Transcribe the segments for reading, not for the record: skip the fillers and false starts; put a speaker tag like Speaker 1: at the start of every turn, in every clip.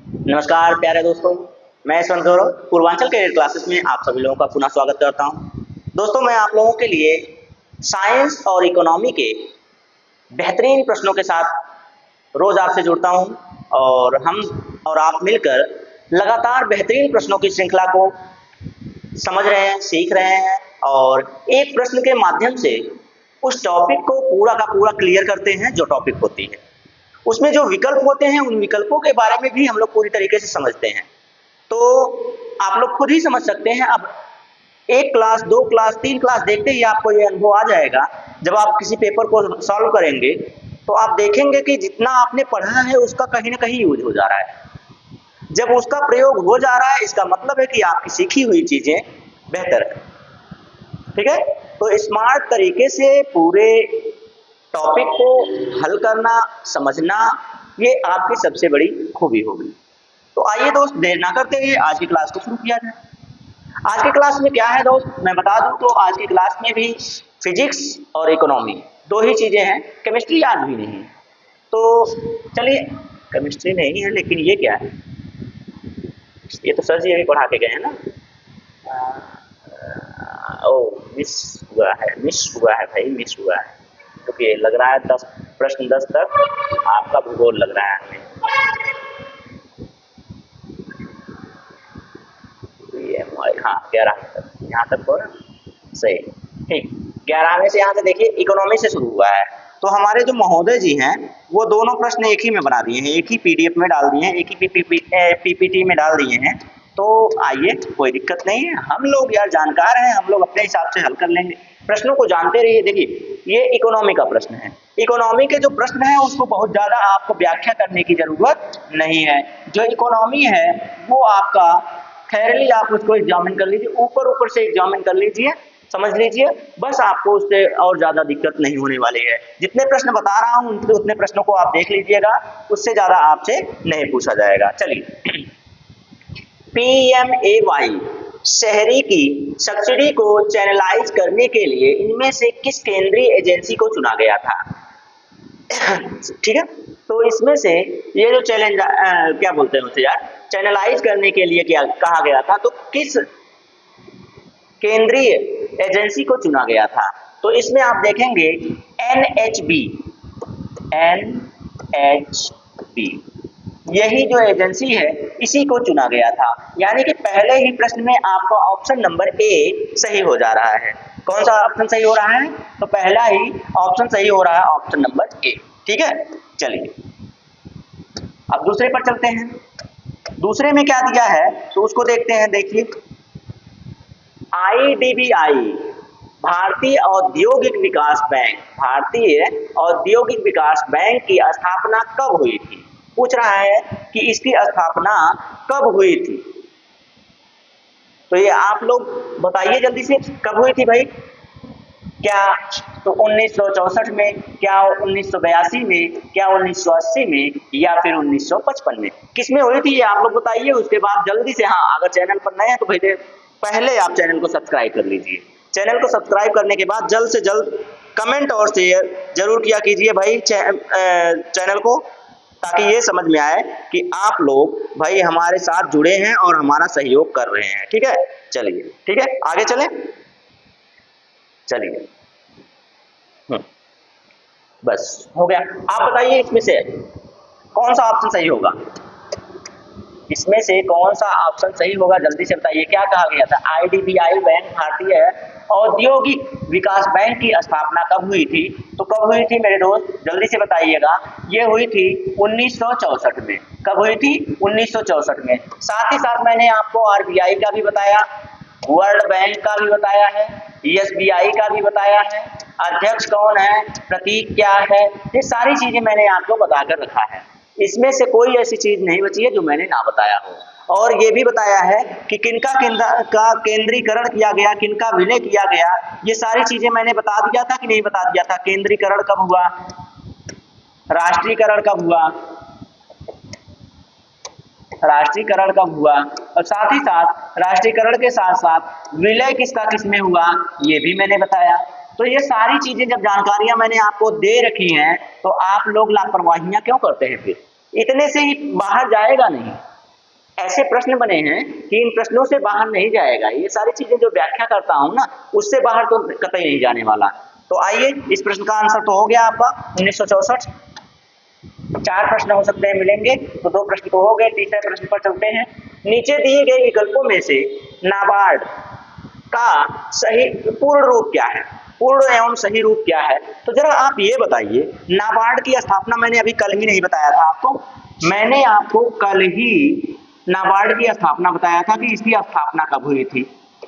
Speaker 1: नमस्कार प्यारे दोस्तों, मैं यशवंत गौरव पूर्वांचल कैरियर क्लासेस में आप सभी लोगों का पुनः स्वागत करता हूं। दोस्तों, मैं आप लोगों के लिए साइंस और इकोनॉमी के बेहतरीन प्रश्नों के साथ रोज आपसे जुड़ता हूं और हम और आप मिलकर लगातार बेहतरीन प्रश्नों की श्रृंखला को समझ रहे हैं, सीख रहे हैं और एक प्रश्न के माध्यम से उस टॉपिक को पूरा का पूरा क्लियर करते हैं जो टॉपिक होती है। उसमें जो विकल्प होते हैं उन विकल्पों के बारे में भी हम लोग पूरी तरीके से समझते हैं। तो आप लोग खुद ही समझ सकते हैं। अब 1 क्लास, 2 क्लास, 3 क्लास देखते ही आपको ये अनुभव आ जाएगा। जब आप किसी पेपर को सॉल्व करेंगे तो आप देखेंगे कि जितना आपने पढ़ा है उसका कहीं ना कहीं यूज हो जा रहा है। जब उसका प्रयोग हो जा रहा है इसका मतलब है कि आपकी सीखी हुई चीजें बेहतर है। ठीक है, तो स्मार्ट तरीके से पूरे टॉपिक को हल करना, समझना, ये आपकी सबसे बड़ी खूबी होगी। तो आइए दोस्त, देर ना करते हुए आज की क्लास को शुरू किया जाए। आज की क्लास में क्या है दोस्त, मैं बता दूं तो आज की क्लास में भी फिजिक्स और इकोनॉमी दो ही चीजें हैं। केमिस्ट्री आज भी नहीं है। तो चलिए, केमिस्ट्री नहीं है लेकिन ये क्या है, ये तो सर जी अभी पढ़ा के गए हैं ना। ओ मिस हुआ है भाई, मिस हुआ है क्योंकि लग रहा है 10 प्रश्न 10 तक आपका भूगोल लग रहा है हमें। हाँ 11 तक, यहाँ तक हो ना, सही, ठीक। 11 में से यहाँ से देखिए इकोनॉमी से शुरू हुआ है। तो हमारे जो महोदय जी हैं वो दोनों प्रश्न एक ही में बना दिए हैं, एक ही पीडीएफ में डाल दिए हैं, एक ही पीपीटी में डाल दिए हैं। तो आइए, कोई दिक्कत नहीं है, हम लोग यार जानकार हैं, हम लोग अपने हिसाब से हल कर लेंगे। प्रश्नों को जानते रहिए। देखिए, ये इकोनॉमी का प्रश्न है। इकोनॉमी के जो प्रश्न है उसको बहुत ज्यादा आपको व्याख्या करने की जरूरत नहीं है। जो इकोनॉमी है वो आपका खैरली आप उसको एग्जामिन कर लीजिए, ऊपर ऊपर से एग्जामिन कर लीजिए, समझ लीजिए, बस आपको उससे और ज्यादा दिक्कत नहीं होने वाली है। जितने प्रश्न बता रहा हूं उतने प्रश्नों को आप देख लीजिएगा, उससे ज्यादा आपसे नहीं पूछा जाएगा। चलिए, PMAY शहरी की सब्सिडी को चैनलाइज करने के लिए इनमें से किस केंद्रीय एजेंसी को चुना गया था? ठीक है, तो इसमें से ये जो चैलेंज क्या बोलते हैं उसे यार, चैनलाइज करने के लिए क्या कहा गया था, तो किस केंद्रीय एजेंसी को चुना गया था? तो इसमें आप देखेंगे NHB, यही जो एजेंसी है इसी को चुना गया था। यानी कि पहले ही प्रश्न में आपका ऑप्शन नंबर ए सही हो जा रहा है। कौन सा ऑप्शन सही हो रहा है? तो पहला ही ऑप्शन सही हो रहा है, ऑप्शन नंबर ए। ठीक है, चलिए अब दूसरे पर चलते हैं। दूसरे में क्या दिया है तो उसको देखते हैं। देखिए, IDBI भारतीय औद्योगिक विकास बैंक, भारतीय औद्योगिक विकास बैंक की स्थापना कब हुई थी? पूछ रहा है कि इसकी स्थापना कब हुई थी। तो ये आप लोग बताइए जल्दी से, कब हुई थी भाई? क्या तो 1964 में, क्या 1982 में, क्या 1980 में, या फिर 1955 में? किस में हुई थी ये आप लोग बताइए। उसके बाद जल्दी से, हाँ अगर चैनल पर नए हैं तो भाई पहले आप चैनल को सब्सक्राइब कर लीजिए। चैनल को सब्सक्राइब करने के बाद जल्द से जल्द कमेंट और शेयर जरूर किया कीजिए भाई चैनल को, ताकि ये समझ में आए कि आप लोग भाई हमारे साथ जुड़े हैं और हमारा सहयोग कर रहे हैं। ठीक है, चलिए, ठीक है, आगे चलें। चलिए, बस हो गया। आप बताइए इसमें से कौन सा ऑप्शन सही होगा? इसमें से कौन सा ऑप्शन सही होगा, जल्दी से बताइए। क्या कहा गया था? IDBI बैंक, भारतीय औद्योगिक विकास बैंक की स्थापना कब हुई थी? तो कब हुई थी मेरे दोस्त, जल्दी से बताइएगा। ये हुई थी 1964 में। कब हुई थी? 1964 में। साथ ही साथ मैंने आपको RBI का भी बताया, वर्ल्ड बैंक का भी बताया है, SBI का भी बताया है, अध्यक्ष कौन है, प्रतीक क्या है, ये सारी चीजें मैंने आपको बताकर रखा है। इसमें से कोई ऐसी चीज नहीं बची है जो मैंने ना बताया हो। और ये भी बताया है कि किनका का केंद्रीकरण किया गया, किनका विलय किया गया, ये सारी चीजें मैंने बता दिया था कि नहीं बता दिया था? केंद्रीकरण कब हुआ, राष्ट्रीयकरण कब हुआ, राष्ट्रीयकरण कब हुआ, और साथ ही साथ राष्ट्रीयकरण के साथ साथ विलय किसका किसमें हुआ, ये भी मैंने बताया। तो ये सारी चीजें जब जानकारियां मैंने आपको दे रखी हैं तो आप लोग लापरवाहियां क्यों करते हैं? फिर इतने से ही बाहर जाएगा नहीं। ऐसे प्रश्न बने हैं कि इन प्रश्नों से बाहर नहीं जाएगा। ये सारी चीजें जो व्याख्या करता हूं ना, उससे बाहर तो कतई नहीं जाने वाला। तो आइए, इस प्रश्न का आंसर तो हो गया आपका 1964। 4 प्रश्न हो सकते हैं मिलेंगे, तो 2 प्रश्न तो हो गए। तीसरे प्रश्न पर चलते हैं। नीचे दिए गए विकल्पों में से नाबार्ड का सही पूर्ण रूप क्या है? पूर्ण एवं सही रूप क्या है? तो जरा आप ये बताइए, नाबार्ड की स्थापना मैंने अभी कल ही नहीं बताया था आपको? मैंने आपको कल ही नाबार्ड की स्थापना बताया था कि इसकी स्थापना कब हुई थी,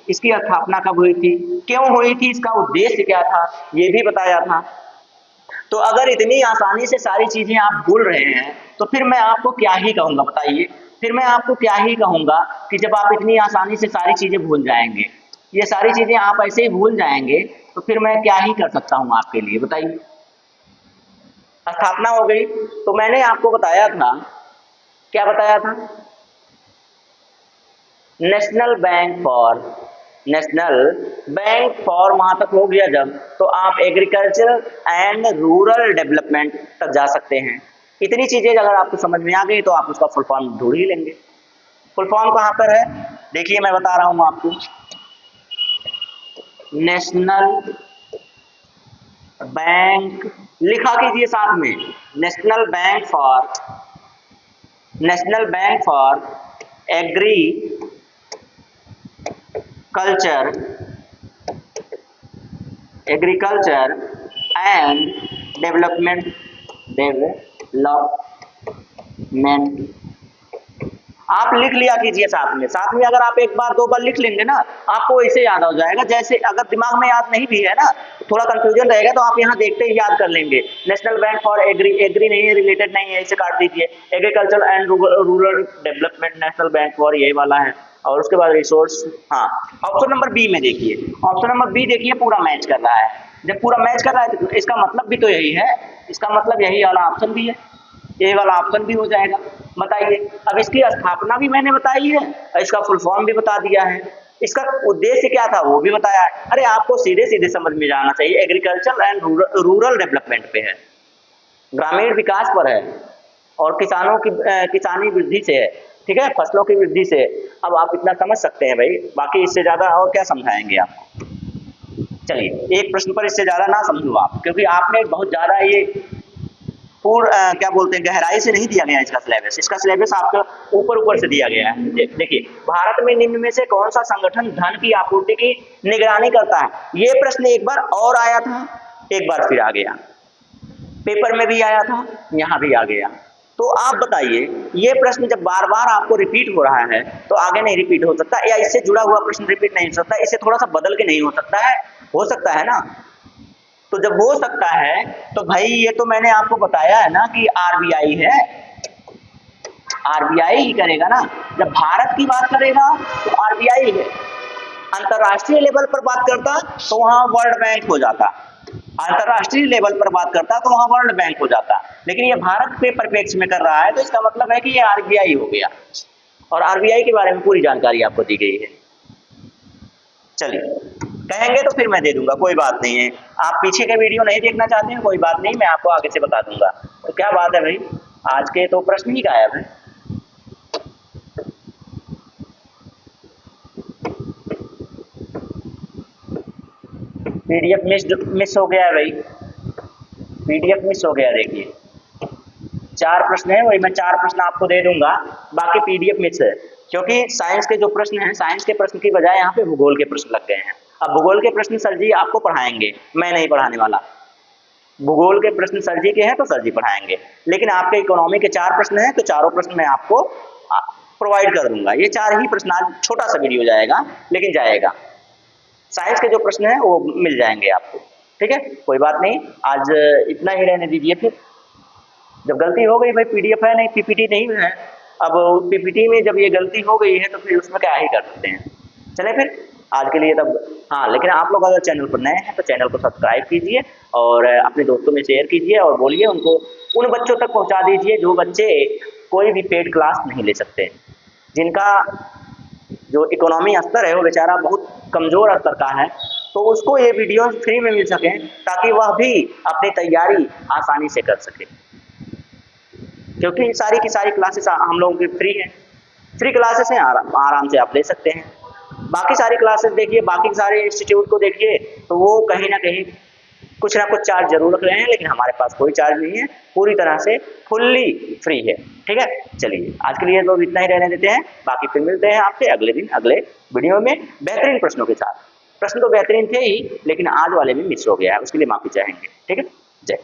Speaker 1: इसकी स्थापना कब हुई थी, क्यों हुई थी, इसका उद्देश्य क्या था, ये भी बताया था। तो अगर इतनी आसानी से सारी चीजें आप भूल रहे हैं, तो फिर मैं आपको क्या ही कहूंगा बताइए? फिर मैं आपको क्या ही कहूंगा कि जब आप इतनी आसानी से सारी चीजें भूल जाएंगे, ये सारी चीजें आप ऐसे ही भूल जाएंगे, तो फिर मैं क्या ही कर सकता हूं आपके लिए, बताइए। स्थापना हो गई, तो मैंने आपको बताया था, क्या बताया था? नेशनल बैंक फॉर वहां तक हो गया जब, तो आप एग्रीकल्चर एंड रूरल डेवलपमेंट तक जा सकते हैं। इतनी चीजें अगर आपको समझ में आ गई तो आप उसका फुल फॉर्म ढूंढ ही लेंगे। फुल फॉर्म कहां पर है, देखिए मैं बता रहा हूं आपको। नेशनल बैंक, लिखा कीजिए साथ में, national bank for agriculture and development. आप लिख लिया कीजिए साथ में अगर आप एक बार 2 बार लिख लेंगे ना, आपको ऐसे याद हो जाएगा। जैसे अगर दिमाग में याद नहीं भी है ना, थोड़ा कंफ्यूजन रहेगा, तो आप यहाँ देखते ही याद कर लेंगे। नेशनल बैंक फॉर एग्री नहीं है, रिलेटेड नहीं है, इसे काट दीजिए। Agriculture and rural development, national bank for ये वाला है, और उसके बाद रिसोर्स। हाँ, ऑप्शन नंबर बी में देखिए, ऑप्शन नंबर बी देखिए पूरा मैच कर रहा है। जब पूरा मैच कर रहा है तो इसका मतलब भी तो यही है, इसका मतलब यही वाला ऑप्शन भी है, ये वाला ऑप्शन भी हो जाएगा। बताइए, अब इसकी स्थापना भी मैंने बताई है, इसका फुल फॉर्म भी बता दिया है, इसका उद्देश्य क्या था वो भी बताया है। अरे आपको सीधे सीधे समझ में जाना चाहिए। एग्रीकल्चर एंड रूरल डेवलपमेंट पे है, ग्रामीण विकास पर है, और किसानों की किसानी वृद्धि से है, ठीक है, फसलों की वृद्धि से। अब आप इतना समझ सकते हैं भाई, बाकी इससे ज्यादा और क्या समझाएंगे आपको। चलिए, एक प्रश्न पर इससे ज्यादा ना समझो आप, क्योंकि आपने बहुत ज्यादा ये क्या बोलते हैं, गहराई से नहीं दिया गया इसका सिलेबस। इसका सिलेबस आपका ऊपर से दिया गया है। देखिए, भारत में निम्न में से कौन सा संगठन धन की आपूर्ति की निगरानी करता है? ये प्रश्न एक बार और आया था, एक बार फिर आ गया, पेपर में भी आया था, यहाँ भी आ गया। तो आप बताइए, ये प्रश्न जब बार बार आपको रिपीट हो रहा है, तो आगे नहीं रिपीट हो सकता, या इससे जुड़ा हुआ प्रश्न रिपीट नहीं हो सकता, इसे थोड़ा सा बदल के नहीं हो सकता है? हो सकता है ना? तो जब हो सकता है, तो भाई ये तो मैंने आपको बताया है ना कि आरबीआई है, आरबीआई ही करेगा ना। जब भारत की बात करेगा तो आरबीआई है, अंतरराष्ट्रीय लेवल पर बात करता तो वहां वर्ल्ड बैंक हो जाता, अंतरराष्ट्रीय लेवल पर बात करता तो वहां वर्ल्ड बैंक हो जाता, लेकिन ये भारत के परिप्रेक्ष्य में कर रहा है, तो इसका मतलब है कि ये आरबीआई हो गया, और आरबीआई के बारे में पूरी जानकारी आपको दी गई है। चलिए, कहेंगे तो फिर मैं दे दूंगा, कोई बात नहीं है। आप पीछे के वीडियो नहीं देखना चाहते हैं, कोई बात नहीं, मैं आपको आगे से बता दूंगा। तो क्या बात है भाई, आज के तो प्रश्न ही गायब है। पीडीएफ मिस हो गया है भाई, पीडीएफ मिस हो गया। देखिए, 4 प्रश्न है, वही मैं 4 प्रश्न आपको दे दूंगा, बाकी पीडीएफ मिस है, क्योंकि साइंस के जो प्रश्न हैं, साइंस के प्रश्न की बजाय यहाँ पे भूगोल के प्रश्न लग गए हैं। अब भूगोल के प्रश्न सर जी आपको पढ़ाएंगे, मैं नहीं पढ़ाने वाला। भूगोल के प्रश्न सर जी के हैं तो सर जी पढ़ाएंगे, लेकिन आपके इकोनॉमी के 4 प्रश्न हैं, तो चारों प्रश्न मैं आपको प्रोवाइड कर दूंगा। ये 4 ही प्रश्न, आज छोटा सा वीडियो जाएगा, लेकिन जाएगा। साइंस के जो प्रश्न हैं वो मिल जाएंगे आपको, ठीक है, कोई बात नहीं। आज इतना ही रहने दीजिए। फिर जब गलती हो गई भाई, पीडीएफ है नहीं, पीपीटी नहीं है, अब पीपीटी में जब ये गलती हो गई है तो फिर उसमें क्या ही कर सकते हैं। चले फिर आज के लिए तब। हाँ, लेकिन आप लोग अगर चैनल पर नए हैं तो चैनल को सब्सक्राइब कीजिए, और अपने दोस्तों में शेयर कीजिए, और बोलिए उनको, उन बच्चों तक पहुंचा दीजिए जो बच्चे कोई भी पेड क्लास नहीं ले सकते, जिनका जो इकोनॉमी स्तर है वो बेचारा बहुत कमजोर स्तर का है, तो उसको ये वीडियो फ्री में मिल सके, ताकि वह भी अपनी तैयारी आसानी से कर सके, क्योंकि सारी की सारी क्लासेस हम लोगों की फ्री हैं। फ्री क्लासेस हैं, आराम से आप ले सकते हैं। बाकी सारी क्लासेस देखिए, बाकी सारे इंस्टीट्यूट को देखिए तो वो कहीं ना कहीं कुछ ना कुछ चार्ज जरूर रख रहे हैं, लेकिन हमारे पास कोई चार्ज नहीं है, पूरी तरह से फुल्ली फ्री है। ठीक है, चलिए आज के लिए तो इतना ही रहने देते हैं, बाकी फिर मिलते हैं आपसे अगले दिन अगले वीडियो में बेहतरीन प्रश्नों के साथ। प्रश्न तो बेहतरीन थे ही, लेकिन आज वाले में मिस हो गया है, उसके लिए माफी चाहेंगे। ठीक है, जय।